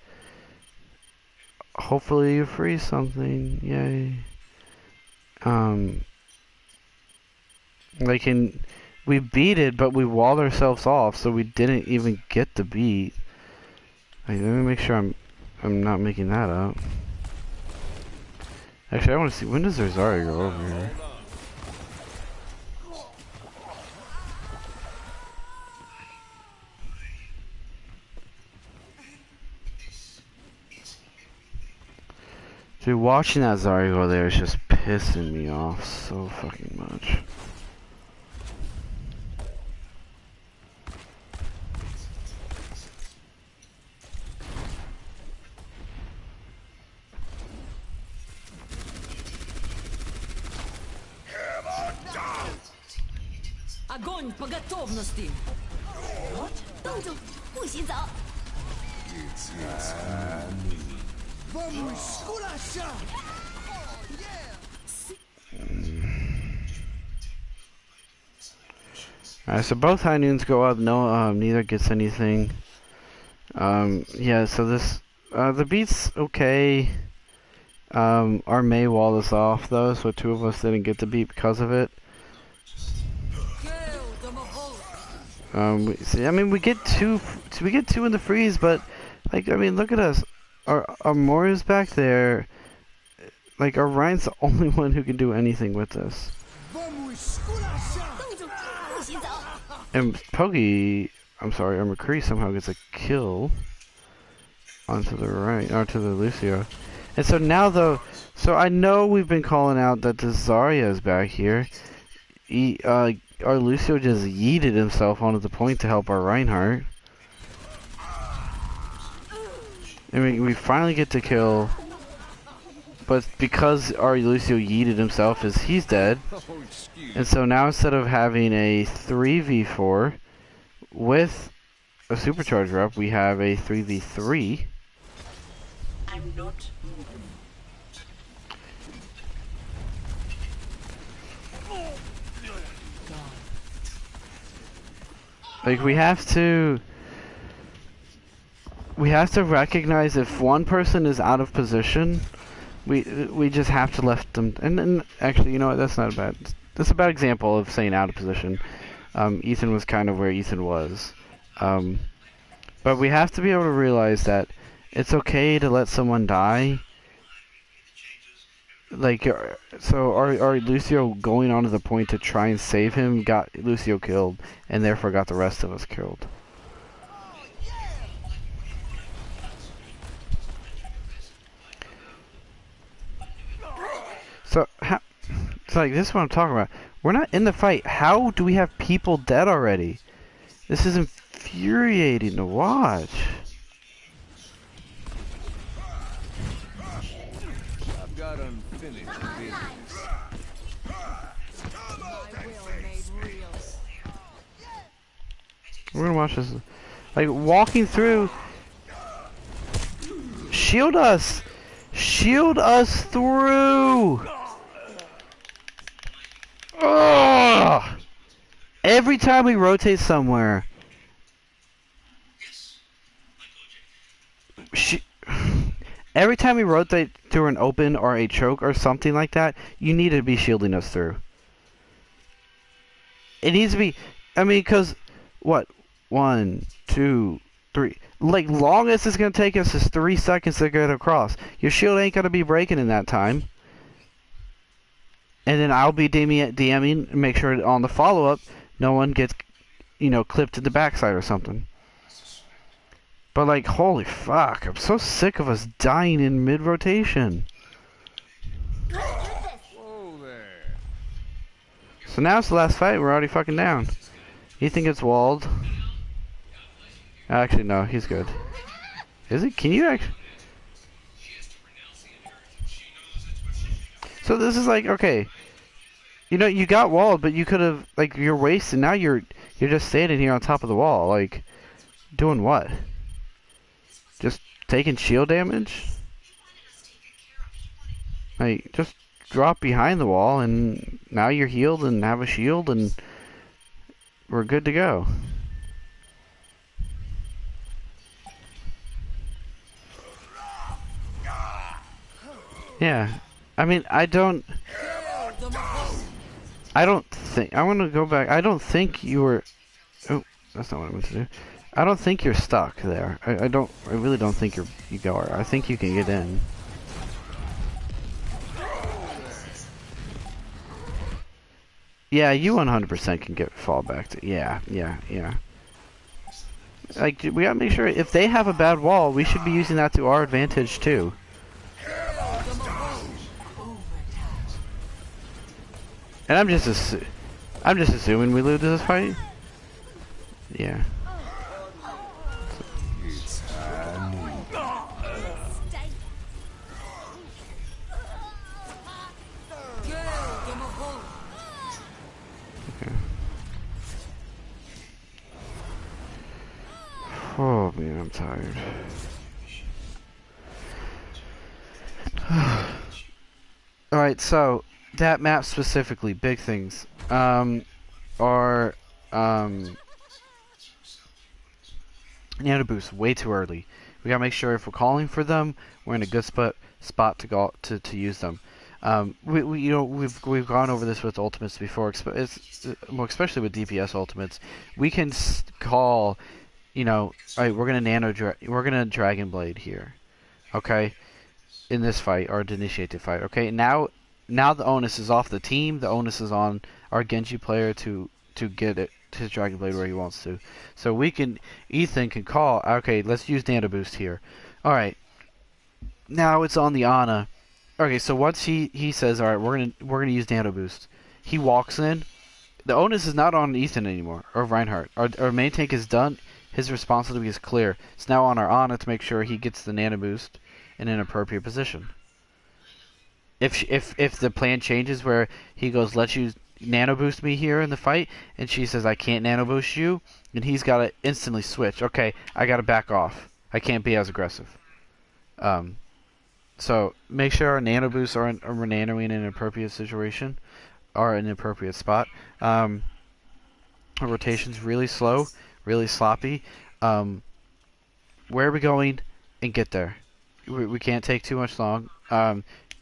hopefully you freeze something. Yay. Like we beat it, but we walled ourselves off, so we didn't even get the beat. Like, let me make sure I'm not making that up. Actually, I want to see, when does their Zarya go over here? Dude, watching that Zarya go there is just pissing me off so fucking much. Огонь по готовности. Alright, so both high noons go up. No, neither gets anything. Yeah. So this, the beat's okay. Our Mei walled us off though, so 2 of us didn't get the beat because of it. I mean, we get two in the freeze, but like, I mean, look at us. Our Moria's back there. Like, our Ryan's the only one who can do anything with this. And Poggy, I'm sorry, our McCree somehow gets a kill onto the right, or to the Lucio. And so now though, so I know we've been calling out that the Zarya is back here. Our Lucio just yeeted himself onto the point to help our Reinhardt. And we finally get to kill. But because our Lucio yeeted himself, he's dead. And so now instead of having a 3v4 with a supercharger up, we have a 3v3. I'm not. Like, we have to recognize if one person is out of position, we just have to let them. And actually, you know what? That's not a bad. That's a bad example of saying out of position. Ethan was kind of where Ethan was, but we have to be able to realize that it's okay to let someone die. Like, so our Lucio going onto the point to try and save him got Lucio killed, and therefore got the rest of us killed. So, it's like, this is what I'm talking about. We're not in the fight. How do we have people dead already? This is infuriating to watch. I've got unfinished business. We're gonna watch this. Like, walking through. Shield us! Shield us through! Ugh! Every time we rotate somewhere. Every time we rotate through an open or a choke or something like that, you need to be shielding us through. It needs to be, I mean, because, what? 1, 2, 3. Like, longest it's going to take us is 3 seconds to get across. Your shield ain't going to be breaking in that time. And then I'll be DMing, make sure on the follow-up, no one gets, you know, clipped in the backside or something. But, like, holy fuck, I'm so sick of us dying in mid-rotation. Whoa there. So now it's the last fight, we're already fucking down. You think it's walled? Actually, no, he's good. Is he? Can you actually? So this is like, okay. You know, you got walled, but you could have, like, you're wasted. Now you're just standing here on top of the wall, like, doing what? Just taking shield damage? Like, just drop behind the wall, and now you're healed and have a shield, and we're good to go. Yeah. I mean, I don't think, I want to go back. I don't think you were, oh, that's not what I meant to do. I don't think you're stuck there. I really don't think you are. I think you can get in. Yeah, you 100% can fall back to, yeah. Like, we gotta make sure, if they have a bad wall, we should be using that to our advantage too. And I'm just assuming we lose this fight. Yeah. It's time. Okay. Oh man, I'm tired. Alright, so that map specifically, big things. Are Nano boost way too early. We gotta make sure if we're calling for them, we're in a good spot to go to use them. We you know we've gone over this with ultimates before, well, especially with DPS ultimates. We can call, you know, alright, we're gonna Dragon Blade here, okay, in this fight or to initiate the fight. Okay, now the onus is off the team. The onus is on our Genji player to get it his Dragon Blade where he wants to. So Ethan can call, okay, let's use Nano Boost here. Alright. Now it's on the Ana. Okay, so once he says, alright, we're gonna use Nano Boost. He walks in. The onus is not on Ethan anymore, or Reinhardt. Our main tank is done. His responsibility is clear. It's now on our Ana to make sure he gets the Nano Boost in an appropriate position. If the plan changes where he goes, let's use Nano Boost me here in the fight, and she says I can't Nano Boost you, and he's got to instantly switch. Okay, I got to back off. I can't be as aggressive. So make sure our Nano Boosts are nanoing in an appropriate situation, or in an appropriate spot. Our rotation's really slow, really sloppy. Where are we going? And get there. We can't take too much long.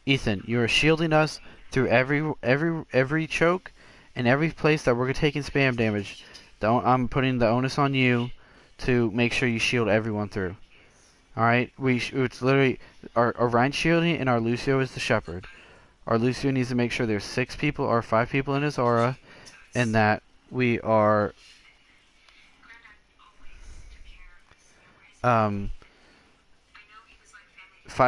Ethan, you are shielding us through every choke and every place that we're taking spam damage. I'm putting the onus on you to make sure you shield everyone through. Alright, it's literally our Ryan shielding, and our Lucio is the shepherd. Our Lucio needs to make sure there's 6 people or 5 people in his aura, and that we are 5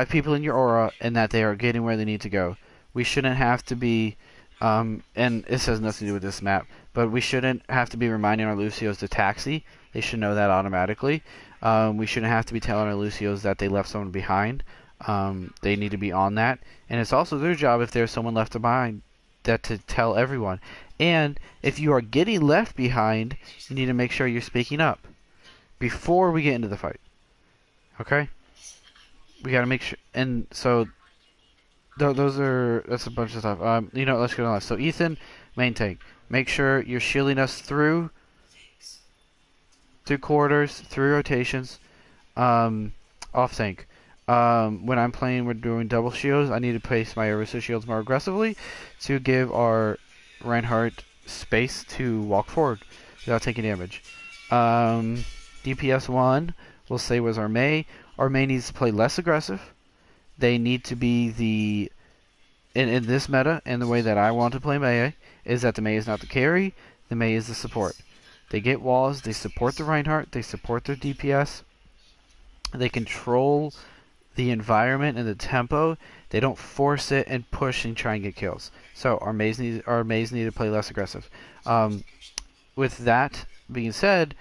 people in your aura, and that they are getting where they need to go. we shouldn't have to be, and this has nothing to do with this map, but we shouldn't have to be reminding our Lucios to taxi. They should know that automatically. We shouldn't have to be telling our Lucios that they left someone behind. They need to be on that. And it's also their job, if there's someone left behind, that to tell everyone. And if you are getting left behind, you need to make sure you're speaking up before we get into the fight. Okay? We gotta make sure. And so, that's a bunch of stuff. Let's go on. So Ethan, main tank. Make sure you're shielding us through quarters, through rotations, off tank. When I'm playing, we're doing double shields. I need to place my Orisa shields more aggressively to give our Reinhardt space to walk forward without taking damage. DPS 1, we'll say, was our Mei. Our Mei needs to play less aggressive. They need to be in this meta, and the way that I want to play Mei, is that the Mei is not the carry, the Mei is the support. They get walls, they support the Reinhardt, they support their DPS, they control the environment and the tempo. They don't force it and push and try and get kills. So our Meis need to play less aggressive. With that being said,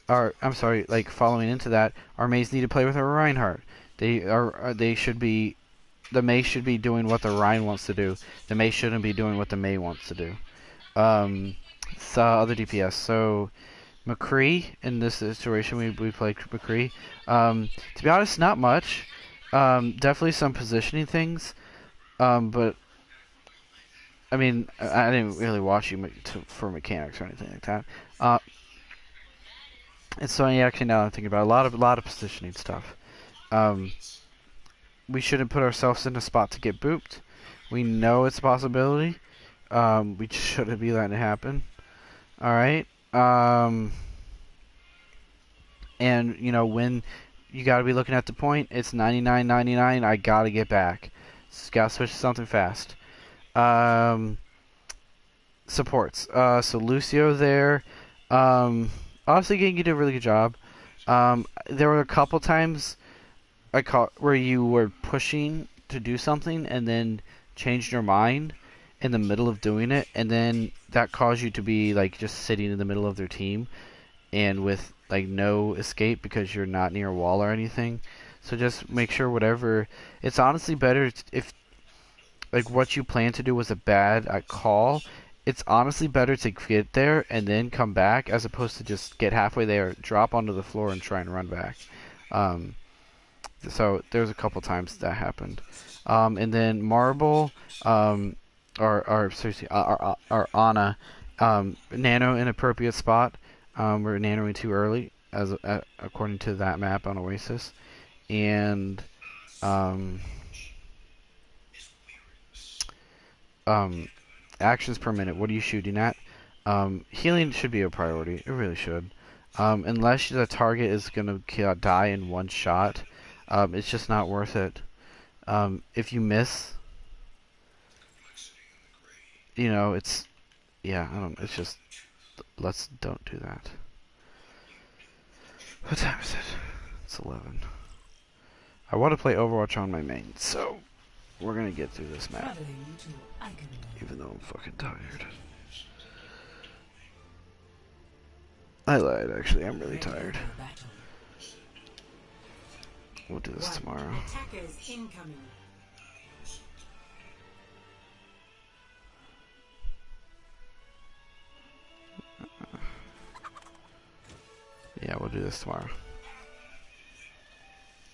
following into that, our Meis need to play with our Reinhardt. The Mei should be doing what the Rein wants to do. The Mei shouldn't be doing what the Mei wants to do. Other DPS. So McCree, in this situation, we played McCree. To be honest, not much. Definitely some positioning things. But I mean, I didn't really watch you for mechanics or anything like that. And so actually, now I'm thinking about a lot of positioning stuff. We shouldn't put ourselves in a spot to get booped. We know it's a possibility. We shouldn't be letting it happen. All right. And when you got to be looking at the point, it's 99.99. I got to get back. Got to switch to something fast. Supports. So Lucio there. Honestly, you did a really good job. There were a couple times I caught where you were pushing to do something and then changed your mind in the middle of doing it, and then that caused you to be just sitting in the middle of their team and with no escape because you're not near a wall or anything. So just make sure whatever. It's honestly better if what you plan to do was a bad call. It's honestly better to get there and then come back as opposed to just get halfway there, drop onto the floor, and try and run back. So there's a couple times that happened. And then Marble, seriously, our Ana, nano inappropriate spot. We're nanoing too early, according to that map on Oasis, and actions per minute. What are you shooting at? Healing should be a priority. It really should. Unless the target is gonna die in one shot, it's just not worth it. If you miss, it's it's just don't do that. What time is it? It's 11. I want to play Overwatch on my main, so we're gonna get through this map, even though I'm fucking tired. I lied, actually. I'm really tired. We'll do this tomorrow. Attackers incoming. Yeah, we'll do this tomorrow.